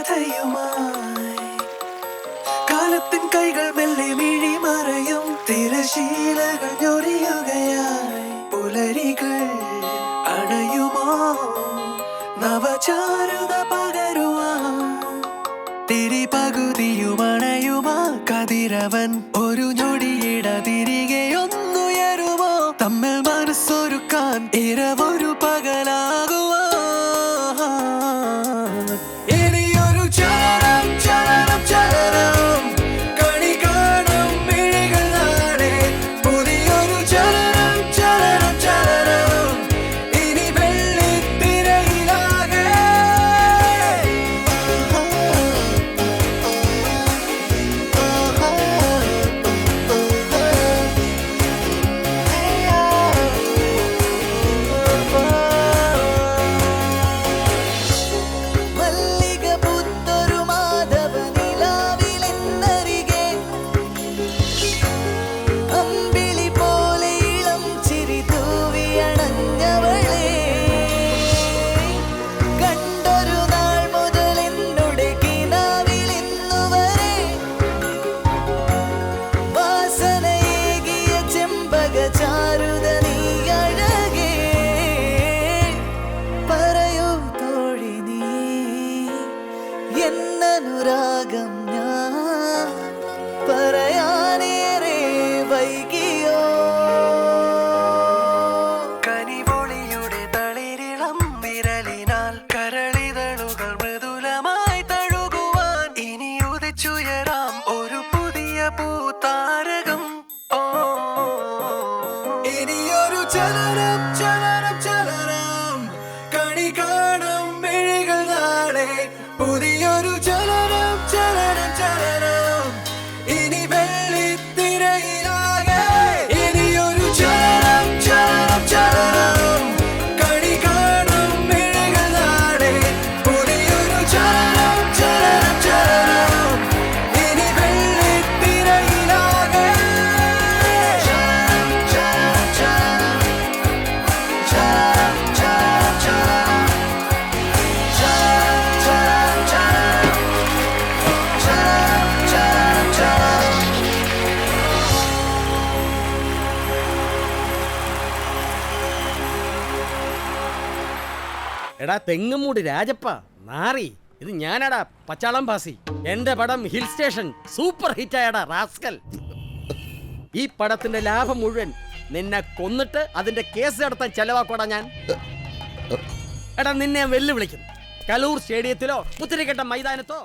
കഥയുമായി കാലത്തിൻ കൈകൾ മെല്ലെ മിഴി മറയും തിരശീലകൾ ഞൊറിയുകയായി പുലരികൾ അണയുമോ നവചാരുത പകരുവാൻ തിരി പകുതിയുമണയുമാ കതിരവൻ ഒരു ഞൊടിയിട തിരികെയൊന്നുയരുമോ തമ്മിൽ മനസ്സൊരുക്കാൻ ഇരവൊരു പകലാകുവാ ഇനിയൊരു ചലനം ചലനം ചലനം കണി കാണും മിഴികൾ നാളെ പുതിയൊരു ചലനം ചലനം ചലനം ഇനി വെള്ളിത്തിരയിലാകെ മല്ലിക പുത്തൊരു മാധവ നിലാവിലെന്നരികെ അമ്പിളി പോലെ ഇളം ചിരി തൂവിയണഞ്ഞവളെ കണ്ടൊരു നാൾ മുതൽ എന്നുടെ കിനാവിലിന്നുവരെ വാസനയേകിയ ചെമ്പക ചാരുത നീ അഴകേ പറയൂ തോഴി നീ എന്നനുരാഗം ഞാൻ പറയാനേറെ വൈകിയോ കനിമൊളിയുടെ തളിരിളം വിരലിനാൽ കരളിതളുകൾ മൃദുലമായി തഴുകുവാൻ ഇനി ഉദിച്ചുയരാം ഒരു പുതിയ പൂത്താരകം ഓ ഇനിയൊരു ചലനം ചലനം ചലനം കണി കാണും മിഴികൾ നാളെ പുതിയൊരു ചലനം ചലനം ചലനം ഇനി വെള്ളിത്തിരയിലാകെ ഇനിയൊരു ചലനം ചലനം ചലനം കണി കാണും മിഴികൾ നാളെ പുതിയൊരു ചലനം ചലനം ചലനം ഇനി വെള്ളിത്തിരയിലാകെ ചലനം ചലനം ചലനം ചലനം ചലനം ചലനം എടാ തെങ്ങുമൂട് രാജപ്പ നാറി ഇത് ഞാനടാ പച്ചാളം ഭാസി എന്റെ പടം ഹിൽ സ്റ്റേഷൻ സൂപ്പർ ഹിറ്റായടാ റാസ്കൽ ഈ പടത്തിന്റെ ലാഭം മുഴുവൻ നിന്നെ കൊന്നിട്ട് അതിന്റെ കേസ് നടത്താൻ ചെലവാക്കോടാ ഞാൻ എടാ നിന്നെ ഞാൻ വെല്ലുവിളിക്കുന്നു കലൂർ സ്റ്റേഡിയത്തിലോ പുത്തിരിക്കട്ട മൈതാനത്തോ